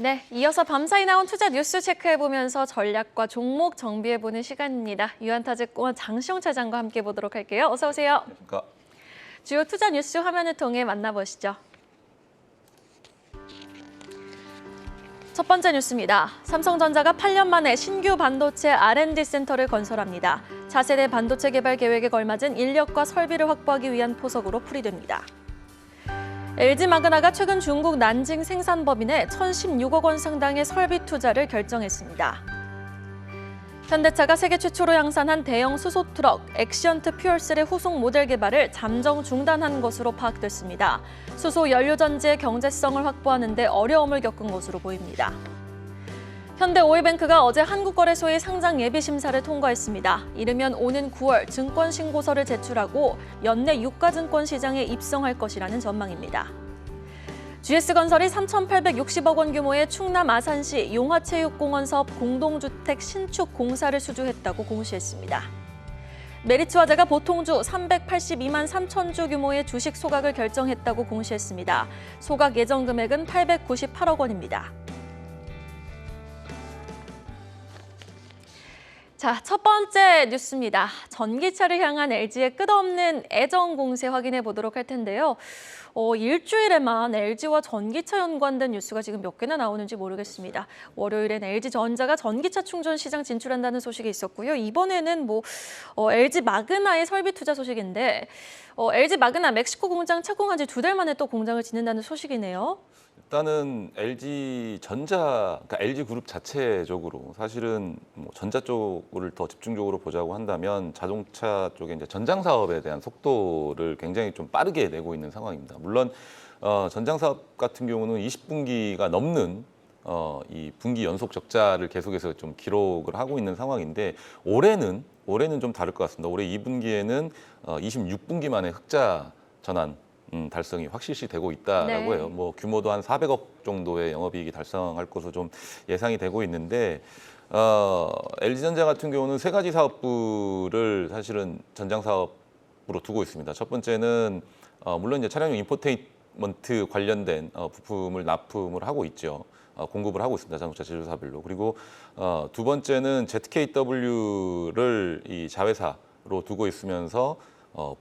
네, 이어서 밤사이 나온 투자 뉴스 체크해보면서 전략과 종목 정비해보는 시간입니다. 유한타증권 장시영 차장과 함께 보도록 할게요. 어서 오세요. 안녕하십니까. 주요 투자 뉴스 화면을 통해 만나보시죠. 첫 번째 뉴스입니다. 삼성전자가 8년 만에 신규 반도체 R&D 센터를 건설합니다. 차세대 반도체 개발 계획에 걸맞은 인력과 설비를 확보하기 위한 포석으로 풀이됩니다. LG마그나가 최근 중국 난징 생산법인에 1,016억 원 상당의 설비 투자를 결정했습니다. 현대차가 세계 최초로 양산한 대형 수소트럭 액시언트 퓨얼셀의 후속 모델 개발을 잠정 중단한 것으로 파악됐습니다. 수소 연료 전지의 경제성을 확보하는 데 어려움을 겪은 것으로 보입니다. 현대오일뱅크가 어제 한국거래소의 상장 예비 심사를 통과했습니다. 이르면 오는 9월 증권 신고서를 제출하고 연내 유가증권 시장에 입성할 것이라는 전망입니다. GS건설이 3,860억 원 규모의 충남 아산시 용화체육공원 사업 공동주택 신축 공사를 수주했다고 공시했습니다. 메리츠화재가 보통주 382만 3천 주 규모의 주식 소각을 결정했다고 공시했습니다. 소각 예정 금액은 898억 원입니다. 자, 첫 번째 뉴스입니다. 전기차를 향한 LG의 끝없는 애정 공세 확인해 보도록 할 텐데요. 일주일에만 LG와 전기차 연관된 뉴스가 지금 몇 개나 나오는지 모르겠습니다. 월요일엔 LG전자가 전기차 충전 시장 진출한다는 소식이 있었고요. 이번에는 LG 마그나의 설비 투자 소식인데 LG 마그나 멕시코 공장 착공한 지 2달 만에 또 공장을 짓는다는 소식이네요. 일단은 LG전자, 그러니까 LG그룹 자체적으로 사실은 전자 쪽을 더 집중적으로 보자고 한다면 자동차 쪽에 이제 전장 사업에 대한 속도를 굉장히 좀 빠르게 내고 있는 상황입니다. 물론 전장 사업 같은 경우는 20분기가 넘는 이 분기 연속 적자를 계속해서 좀 기록을 하고 있는 상황인데 올해는 좀 다를 것 같습니다. 올해 2분기에는 26분기 만에 흑자 전환 달성이 확실시 되고 있다라고 해요. 규모도 한 400억 정도의 영업이익이 달성할 것으로 좀 예상이 되고 있는데 LG전자 같은 경우는 3가지 사업부를 사실은 전장 사업으로 두고 있습니다. 첫 번째는 물론 이제 차량용 인포테인먼트 관련된 부품을 납품을 하고 있죠. 공급을 하고 있습니다. 자동차 제조사별로. 그리고 두 번째는 ZKW를 이 자회사로 두고 있으면서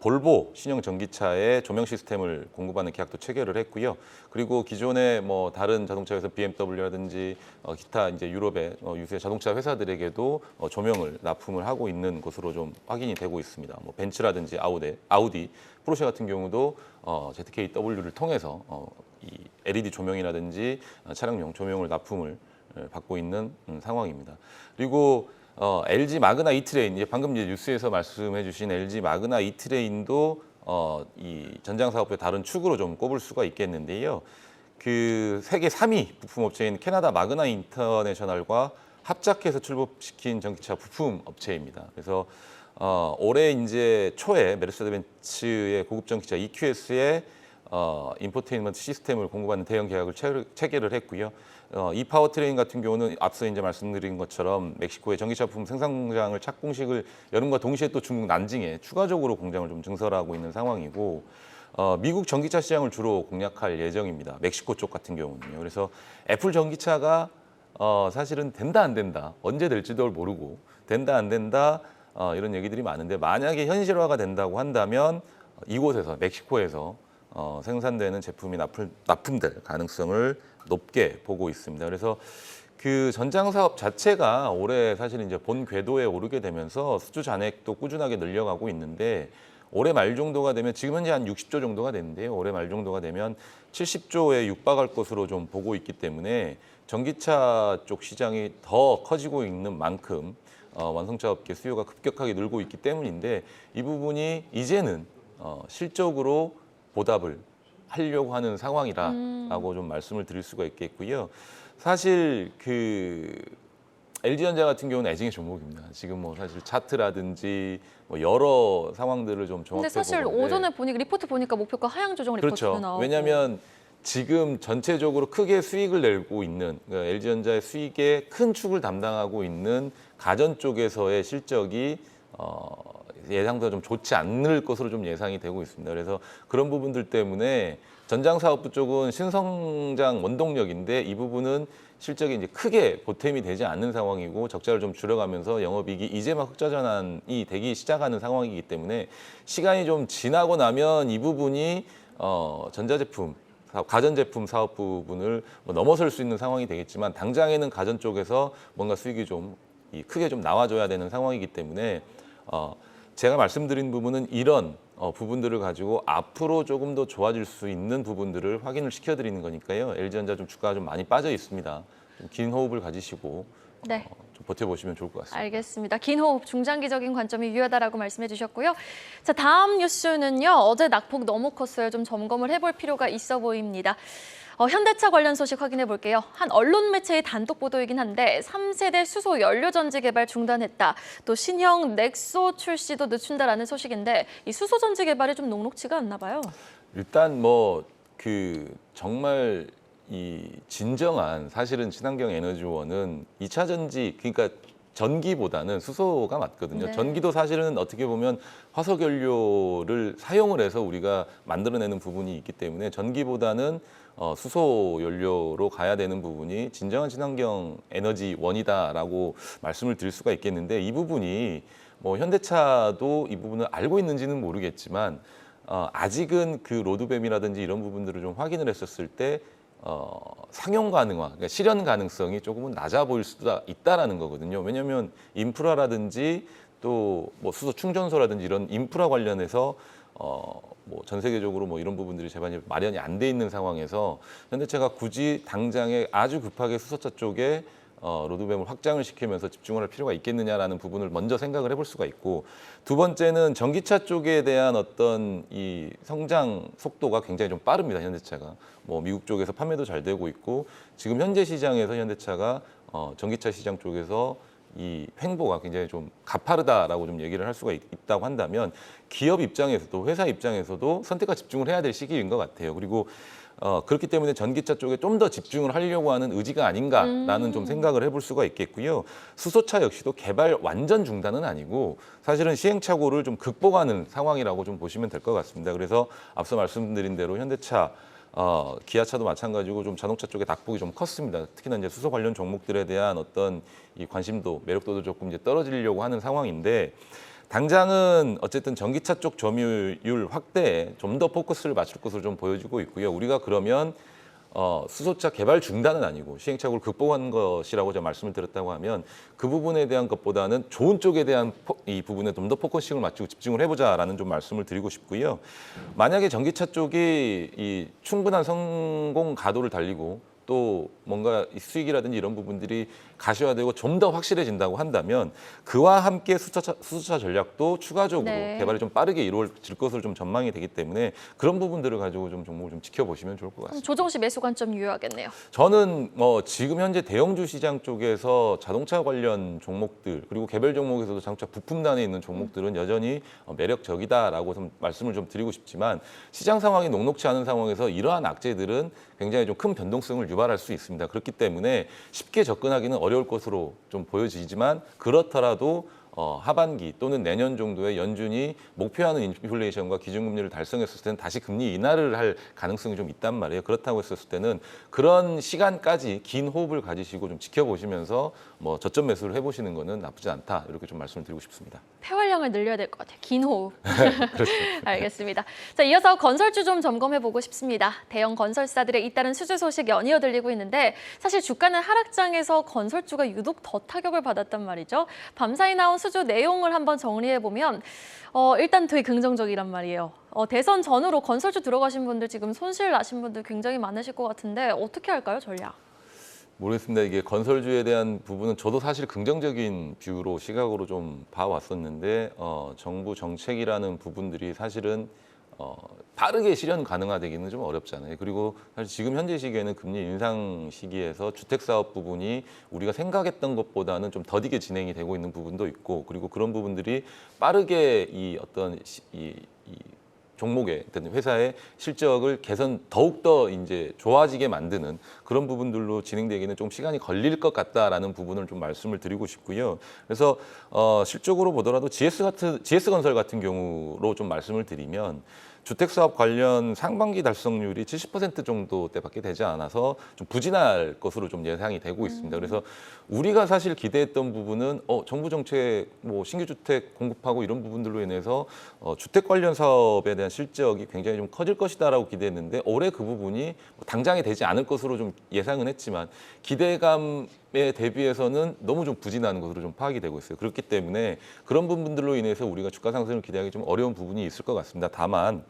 볼보 신형 전기차의 조명 시스템을 공급하는 계약도 체결을 했고요. 그리고 기존의 다른 자동차 회사 BMW라든지 기타 이제 유럽의 유수의 자동차 회사들에게도 조명을 납품을 하고 있는 것으로 좀 확인이 되고 있습니다. 벤츠라든지 아우디, 포르쉐 같은 경우도 ZKW를 통해서 이 LED 조명이라든지 차량용 조명을 납품을 받고 있는 상황입니다. 그리고 LG 마그나 이트레인, 이제 방금 이제 뉴스에서 말씀해주신 LG 마그나 이트레인도 이 전장 사업의 다른 축으로 좀 꼽을 수가 있겠는데요. 그 세계 3위 부품 업체인 캐나다 마그나 인터내셔널과 합작해서 출범시킨 전기차 부품 업체입니다. 그래서 올해 이제 초에 메르세데벤츠의 고급 전기차 EQS에 인포테인먼트 시스템을 공급하는 대형 계약을 체결을 했고요. 이 파워트레인 같은 경우는 앞서 이제 말씀드린 것처럼 멕시코의 전기차 부품 생산 공장을 착공식을 여름과 동시에 또 중국 난징에 추가적으로 공장을 좀 증설하고 있는 상황이고 미국 전기차 시장을 주로 공략할 예정입니다. 멕시코 쪽 같은 경우는요. 그래서 애플 전기차가 사실은 된다 안 된다, 언제 될지도 모르고 된다 안 된다 이런 얘기들이 많은데 만약에 현실화가 된다고 한다면 이곳에서 멕시코에서 생산되는 제품이 납품될 가능성을 높게 보고 있습니다. 그래서 그 전장 사업 자체가 올해 사실 이제 본 궤도에 오르게 되면서 수주 잔액도 꾸준하게 늘려가고 있는데 올해 말 정도가 되면 지금 현재 한 60조 정도가 되는데요. 올해 말 정도가 되면 70조에 육박할 것으로 좀 보고 있기 때문에 전기차 쪽 시장이 더 커지고 있는 만큼 완성차 업계 수요가 급격하게 늘고 있기 때문인데 이 부분이 이제는 실적으로 보답을 하려고 하는 상황이라고 좀 말씀을 드릴 수가 있겠고요. 사실 그 LG전자 같은 경우는 애증의 종목입니다. 지금 사실 차트라든지 여러 상황들을 좀 종합해 보는데. 근데 사실 오전에 리포트 보니까 목표가 하향 조정 리포트도 그렇죠. 나오고. 왜냐하면 지금 전체적으로 크게 수익을 내고 있는 그러니까 LG전자의 수익의 큰 축을 담당하고 있는 가전 쪽에서의 실적이 예상보다 좀 좋지 않을 것으로 좀 예상이 되고 있습니다. 그래서 그런 부분들 때문에 전장사업부 쪽은 신성장 원동력인데 이 부분은 실적이 이제 크게 보탬이 되지 않는 상황이고 적자를 좀 줄여가면서 영업이익이 이제 막 흑자 전환이 되기 시작하는 상황이기 때문에 시간이 좀 지나고 나면 이 부분이 전자제품 가전제품 사업 부분을 뭐 넘어설 수 있는 상황이 되겠지만 당장에는 가전 쪽에서 뭔가 수익이 좀 크게 좀 나와줘야 되는 상황이기 때문에 제가 말씀드린 부분은 이런 부분들을 가지고 앞으로 조금 더 좋아질 수 있는 부분들을 확인을 시켜드리는 거니까요. LG전자 좀 주가가 좀 많이 빠져 있습니다. 좀 긴 호흡을 가지시고 네. 좀 버텨보시면 좋을 것 같습니다. 알겠습니다. 긴 호흡, 중장기적인 관점이 유효하다라고 말씀해 주셨고요. 자, 다음 뉴스는요. 어제 낙폭 너무 컸어요. 좀 점검을 해볼 필요가 있어 보입니다. 현대차 관련 소식 확인해 볼게요. 한 언론 매체의 단독 보도이긴 한데 3세대 수소 연료전지 개발 중단했다. 또 신형 넥소 출시도 늦춘다라는 소식인데 이 수소 전지 개발이 좀 녹록지가 않나 봐요. 일단 정말 이 진정한 사실은 친환경 에너지원은 2차 전지 그러니까 전기보다는 수소가 맞거든요. 네. 전기도 사실은 어떻게 보면 화석 연료를 사용을 해서 우리가 만들어내는 부분이 있기 때문에 전기보다는 수소 연료로 가야 되는 부분이 진정한 친환경 에너지원이다라고 말씀을 드릴 수가 있겠는데 이 부분이 뭐 현대차도 이 부분을 알고 있는지는 모르겠지만 아직은 그 로드맵이라든지 이런 부분들을 좀 확인을 했었을 때 상용 가능화, 그러니까 실현 가능성이 조금은 낮아 보일 수도 있다라는 거거든요. 왜냐하면 인프라라든지 또 뭐 수소 충전소라든지 이런 인프라 관련해서 뭐 전 세계적으로 뭐 이런 부분들이 제반이 마련이 안 돼 있는 상황에서 현대차가 굳이 당장에 아주 급하게 수소차 쪽에 로드맵을 확장을 시키면서 집중을 할 필요가 있겠느냐라는 부분을 먼저 생각을 해볼 수가 있고 두 번째는 전기차 쪽에 대한 어떤 이 성장 속도가 굉장히 좀 빠릅니다. 현대차가 뭐 미국 쪽에서 판매도 잘 되고 있고 지금 현재 시장에서 현대차가 전기차 시장 쪽에서 이 횡보가 굉장히 좀 가파르다라고 좀 얘기를 할 수가 있다고 한다면 기업 입장에서도 회사 입장에서도 선택과 집중을 해야 될 시기인 것 같아요. 그리고 그렇기 때문에 전기차 쪽에 좀 더 집중을 하려고 하는 의지가 아닌가라는 좀 생각을 해볼 수가 있겠고요. 수소차 역시도 개발 완전 중단은 아니고 사실은 시행착오를 좀 극복하는 상황이라고 좀 보시면 될 것 같습니다. 그래서 앞서 말씀드린 대로 현대차 기아차도 마찬가지고 좀 자동차 쪽에 낙폭이 좀 컸습니다. 특히나 이제 수소 관련 종목들에 대한 어떤 이 관심도 매력도도 조금 이제 떨어지려고 하는 상황인데 당장은 어쨌든 전기차 쪽 점유율 확대에 좀 더 포커스를 맞출 것으로 좀 보여지고 있고요. 우리가 그러면 수소차 개발 중단은 아니고 시행착오를 극복한 것이라고 제가 말씀을 드렸다고 하면 그 부분에 대한 것보다는 좋은 쪽에 대한 이 부분에 좀 더 포커싱을 맞추고 집중을 해보자라는 좀 말씀을 드리고 싶고요. 만약에 전기차 쪽이 이 충분한 성공 가도를 달리고 또 뭔가 수익이라든지 이런 부분들이 가시화되고 좀 더 확실해진다고 한다면 그와 함께 수소차 전략도 추가적으로 네. 개발이 좀 빠르게 이루어질 것으로 좀 전망이 되기 때문에 그런 부분들을 가지고 좀 종목을 좀 지켜보시면 좋을 것 그럼 같습니다. 조정 시 매수 관점 유효하겠네요. 저는 지금 현재 대형주 시장 쪽에서 자동차 관련 종목들 그리고 개별 종목에서도 자동차 부품단에 있는 종목들은 여전히 매력적이다라고 좀 말씀을 좀 드리고 싶지만 시장 상황이 녹록치 않은 상황에서 이러한 악재들은 굉장히 좀 큰 변동성을 유발할 수 있습니다. 그렇기 때문에 쉽게 접근하기는 어려울 것으로 좀 보여지지만 그렇더라도 하반기 또는 내년 정도에 연준이 목표하는 인플레이션과 기준금리를 달성했을 때는 다시 금리 인하를 할 가능성이 좀 있단 말이에요. 그렇다고 했을 때는 그런 시간까지 긴 호흡을 가지시고 좀 지켜보시면서 뭐 저점 매수를 해보시는 거는 나쁘지 않다 이렇게 좀 말씀을 드리고 싶습니다. 폐활량을 늘려야 될 것 같아요. 긴 호흡. 그렇습니다. 알겠습니다. 자, 이어서 건설주 좀 점검해 보고 싶습니다. 대형 건설사들의 잇따른 수주 소식 연이어 들리고 있는데 사실 주가는 하락장에서 건설주가 유독 더 타격을 받았단 말이죠. 밤사이 나온 수주 내용을 한번 정리해 보면 일단 되게 긍정적이란 말이에요. 대선 전후로 건설주 들어가신 분들 지금 손실 나신 분들 굉장히 많으실 것 같은데 어떻게 할까요, 전략? 모르겠습니다. 이게 건설주에 대한 부분은 저도 사실 긍정적인 뷰로 시각으로 좀 봐왔었는데 정부 정책이라는 부분들이 사실은 빠르게 실현 가능화되기는 좀 어렵잖아요. 그리고 사실 지금 현재 시기에는 금리 인상 시기에서 주택사업 부분이 우리가 생각했던 것보다는 좀 더디게 진행이 되고 있는 부분도 있고 그리고 그런 부분들이 빠르게 이 어떤 이 종목의 회사의 실적을 더욱더 이제 좋아지게 만드는 그런 부분들로 진행되기는 좀 시간이 걸릴 것 같다라는 부분을 좀 말씀을 드리고 싶고요. 그래서 실적으로 보더라도 GS건설 같은 경우로 좀 말씀을 드리면 주택사업 관련 상반기 달성률이 70% 정도대밖에 되지 않아서 좀 부진할 것으로 좀 예상이 되고 있습니다. 그래서 우리가 사실 기대했던 부분은 정부 정책, 뭐 신규 주택 공급하고 이런 부분들로 인해서 주택 관련 사업에 대한 실적이 굉장히 좀 커질 것이다라고 기대했는데 올해 그 부분이 당장에 되지 않을 것으로 좀 예상은 했지만 기대감에 대비해서는 너무 좀 부진하는 것으로 좀 파악이 되고 있어요. 그렇기 때문에 그런 부분들로 인해서 우리가 주가 상승을 기대하기 좀 어려운 부분이 있을 것 같습니다. 다만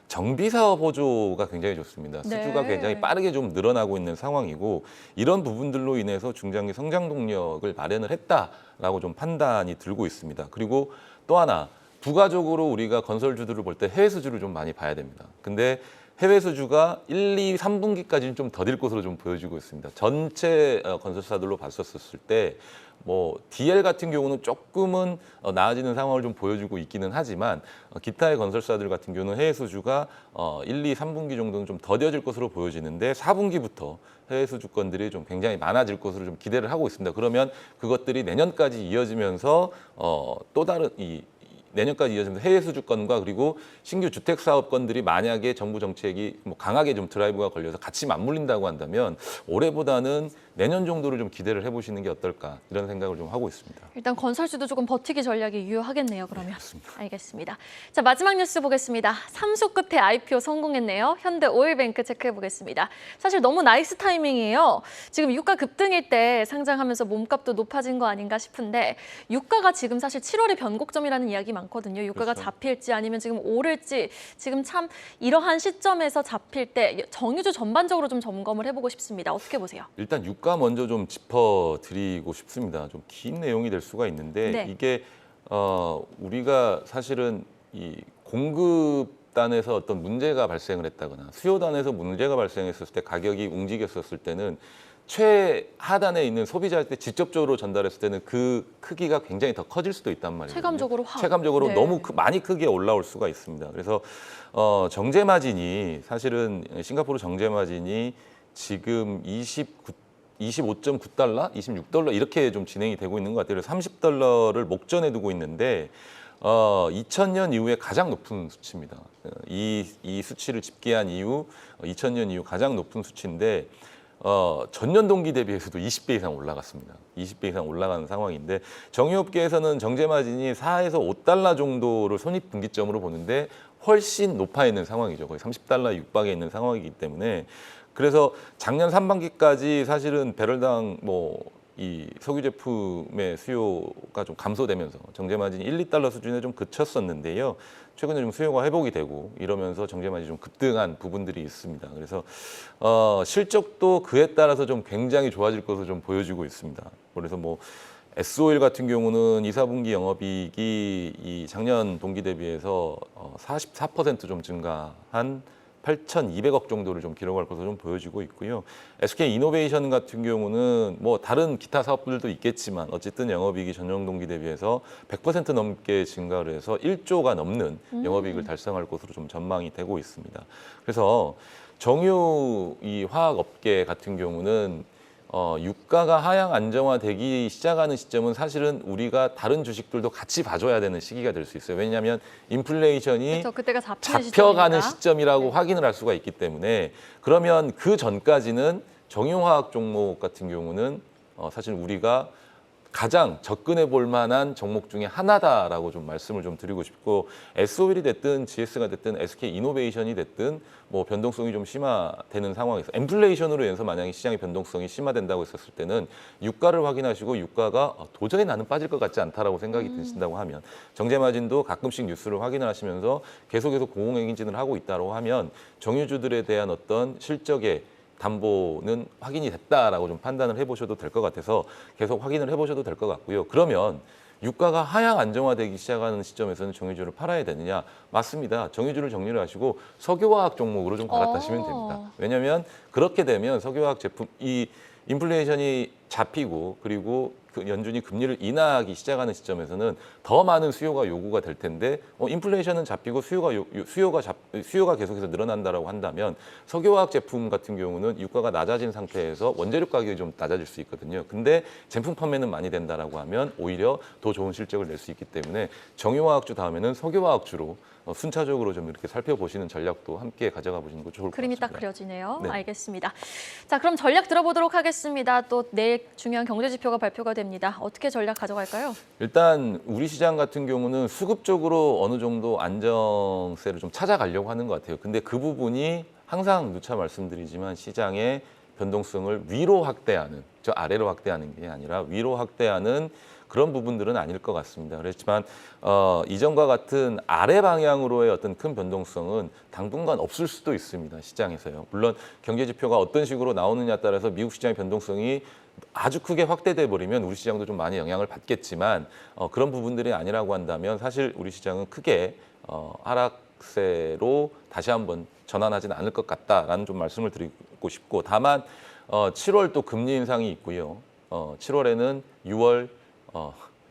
정비사업 호조가 굉장히 좋습니다. 수주가 네. 굉장히 빠르게 좀 늘어나고 있는 상황이고 이런 부분들로 인해서 중장기 성장 동력을 마련을 했다라고 좀 판단이 들고 있습니다. 그리고 또 하나 부가적으로 우리가 건설주들을 볼 때 해외 수주를 좀 많이 봐야 됩니다. 근데 해외 수주가 1, 2, 3분기까지는 좀 더딜 것으로 좀 보여지고 있습니다. 전체 건설사들로 봤었을 때 뭐 DL 같은 경우는 조금은 나아지는 상황을 좀 보여주고 있기는 하지만 기타의 건설사들 같은 경우는 해외 수주가 1, 2, 3분기 정도는 좀 더뎌질 것으로 보여지는데 4분기부터 해외 수주권들이 좀 굉장히 많아질 것으로 좀 기대를 하고 있습니다. 그러면 그것들이 내년까지 이어지면서 또 다른 내년까지 이어지면서 해외 수주권과 그리고 신규 주택 사업권들이 만약에 정부 정책이 뭐 강하게 좀 드라이브가 걸려서 같이 맞물린다고 한다면 올해보다는 내년 정도를 좀 기대를 해보시는 게 어떨까 이런 생각을 좀 하고 있습니다. 일단 건설주도 조금 버티기 전략이 유효하겠네요. 그러면. 맞습니다. 알겠습니다. 자, 마지막 뉴스 보겠습니다. 3수 끝에 IPO 성공했네요. 현대오일뱅크 체크해 보겠습니다. 사실 너무 나이스 타이밍이에요. 지금 유가 급등일 때 상장하면서 몸값도 높아진 거 아닌가 싶은데 유가가 지금 사실 7월이 변곡점이라는 이야기 많거든요. 유가가 그렇죠. 잡힐지 아니면 지금 오를지 지금 참 이러한 시점에서 잡힐 때 정유주 전반적으로 좀 점검을 해보고 싶습니다. 어떻게 보세요? 일단 유가 먼저 좀 짚어드리고 싶습니다. 좀 긴 내용이 될 수가 있는데 네. 이게 우리가 사실은 이 공급단에서 어떤 문제가 발생을 했다거나 수요단에서 문제가 발생했을 때 가격이 움직였었을 때는 최하단에 있는 소비자한테 직접적으로 전달했을 때는 그 크기가 굉장히 더 커질 수도 있단 말이에요. 체감적으로 확. 체감적으로 네. 너무 많이 크게 올라올 수가 있습니다. 그래서 정제 마진이 사실은 싱가포르 정제 마진이 지금 25.9달러, 26달러 이렇게 좀 진행이 되고 있는 것 같아요. 그래서 30달러를 목전에 두고 있는데 2000년 이후에 가장 높은 수치입니다. 이 수치를 집계한 이후 2000년 이후 가장 높은 수치인데 전년 동기 대비해서도 20배 이상 올라갔습니다. 20배 이상 올라가는 상황인데 정유업계에서는 정제 마진이 4에서 5달러 정도를 손익분기점으로 보는데 훨씬 높아 있는 상황이죠. 거의 30달러 육박에 있는 상황이기 때문에 그래서 작년 상반기까지 사실은 배럴당 이 석유 제품의 수요가 좀 감소되면서 정제 마진이 1, 2달러 수준에 좀 그쳤었는데요. 최근에 좀 수요가 회복이 되고 이러면서 정제 마진이 좀 급등한 부분들이 있습니다. 그래서 실적도 그에 따라서 좀 굉장히 좋아질 것으로 좀 보여지고 있습니다. 그래서 S-오일 같은 경우는 2, 4분기 영업이익이 이 작년 동기 대비해서 44% 좀 증가한 8,200억 정도를 좀 기록할 것으로 좀 보여지고 있고요. SK 이노베이션 같은 경우는 다른 기타 사업들도 있겠지만 어쨌든 영업이익이 전년 동기 대비해서 100% 넘게 증가를 해서 1조가 넘는 영업이익을 달성할 것으로 좀 전망이 되고 있습니다. 그래서 정유 이 화학업계 같은 경우는 유가가 하향 안정화되기 시작하는 시점은 사실은 우리가 다른 주식들도 같이 봐줘야 되는 시기가 될 수 있어요. 왜냐하면 인플레이션이 그렇죠. 그때가 잡히는 잡혀가는 시점이니까. 시점이라고 네. 확인을 할 수가 있기 때문에 그러면 그 전까지는 정유화학 종목 같은 경우는 사실 우리가 가장 접근해 볼 만한 종목 중에 하나다라고 좀 말씀을 좀 드리고 싶고 S-오일이 됐든 GS가 됐든 SK 이노베이션이 됐든 변동성이 좀 심화되는 상황에서 인플레이션으로 인해서 만약에 시장의 변동성이 심화된다고 했었을 때는 유가를 확인하시고 유가가 도저히 나는 빠질 것 같지 않다라고 생각이 드신다고 하면 정제 마진도 가끔씩 뉴스를 확인을 하시면서 계속해서 공공행진을 하고 있다고 하면 정유주들에 대한 어떤 실적의 담보는 확인이 됐다라고 좀 판단을 해보셔도 될 것 같아서 계속 확인을 해보셔도 될 것 같고요. 그러면 유가가 하향 안정화되기 시작하는 시점에서는 정유주를 팔아야 되느냐? 맞습니다. 정유주를 정리를 하시고 석유화학 종목으로 좀 갈아타시면 됩니다. 왜냐하면 그렇게 되면 석유화학 제품 이 인플레이션이 잡히고 그리고 연준이 금리를 인하하기 시작하는 시점에서는 더 많은 수요가 요구가 될 텐데 인플레이션은 잡히고 수요가 계속해서 늘어난다라고 한다면 석유화학 제품 같은 경우는 유가가 낮아진 상태에서 원재료 가격이 좀 낮아질 수 있거든요. 근데 제품 판매는 많이 된다라고 하면 오히려 더 좋은 실적을 낼 수 있기 때문에 정유화학주 다음에는 석유화학주로 순차적으로 좀 이렇게 살펴보시는 전략도 함께 가져가 보시는 거 좋을 것 같습니다. 그림이 딱 그려지네요. 네. 알겠습니다. 자, 그럼 전략 들어보도록 하겠습니다. 또 내일 중요한 경제 지표가 발표가 됩니다. 어떻게 전략 가져갈까요? 일단 우리 시장 같은 경우는 수급적으로 어느 정도 안정세를 좀 찾아가려고 하는 것 같아요. 근데 그 부분이 항상 누차 말씀드리지만 시장의 변동성을 위로 확대하는, 저 아래로 확대하는 게 아니라 위로 확대하는 그런 부분들은 아닐 것 같습니다. 그렇지만 이전과 같은 아래 방향으로의 어떤 큰 변동성은 당분간 없을 수도 있습니다. 시장에서요. 물론 경제 지표가 어떤 식으로 나오느냐에 따라서 미국 시장의 변동성이 아주 크게 확대돼 버리면 우리 시장도 좀 많이 영향을 받겠지만 그런 부분들이 아니라고 한다면 사실 우리 시장은 크게 하락세로 다시 한번 전환하지는 않을 것 같다라는 좀 말씀을 드리고 싶고, 다만 7월 또 금리 인상이 있고요. 7월에는 6월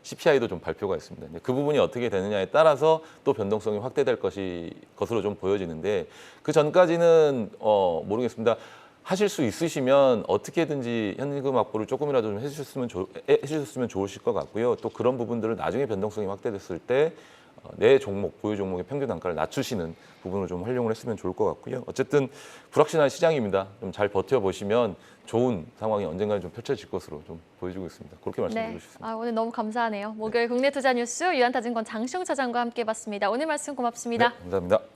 CPI도 좀 발표가 있습니다. 그 부분이 어떻게 되느냐에 따라서 또 변동성이 확대될 것으로 좀 보여지는데, 그 전까지는 모르겠습니다. 하실 수 있으시면 어떻게든지 현금 확보를 조금이라도 좀 해주셨으면 좋으실 것 같고요. 또 그런 부분들을 나중에 변동성이 확대됐을 때 내 종목, 보유 종목의 평균 단가를 낮추시는 부분을 좀 활용을 했으면 좋을 것 같고요. 어쨌든 불확실한 시장입니다. 좀 잘 버텨보시면 좋은 상황이 언젠가는 좀 펼쳐질 것으로 좀 보여지고 있습니다. 그렇게 말씀드리고 싶습니다. 오늘 너무 감사하네요. 목요일 국내 투자 뉴스 유한타증권 장시영 차장과 함께 봤습니다. 오늘 말씀 고맙습니다. 네, 감사합니다.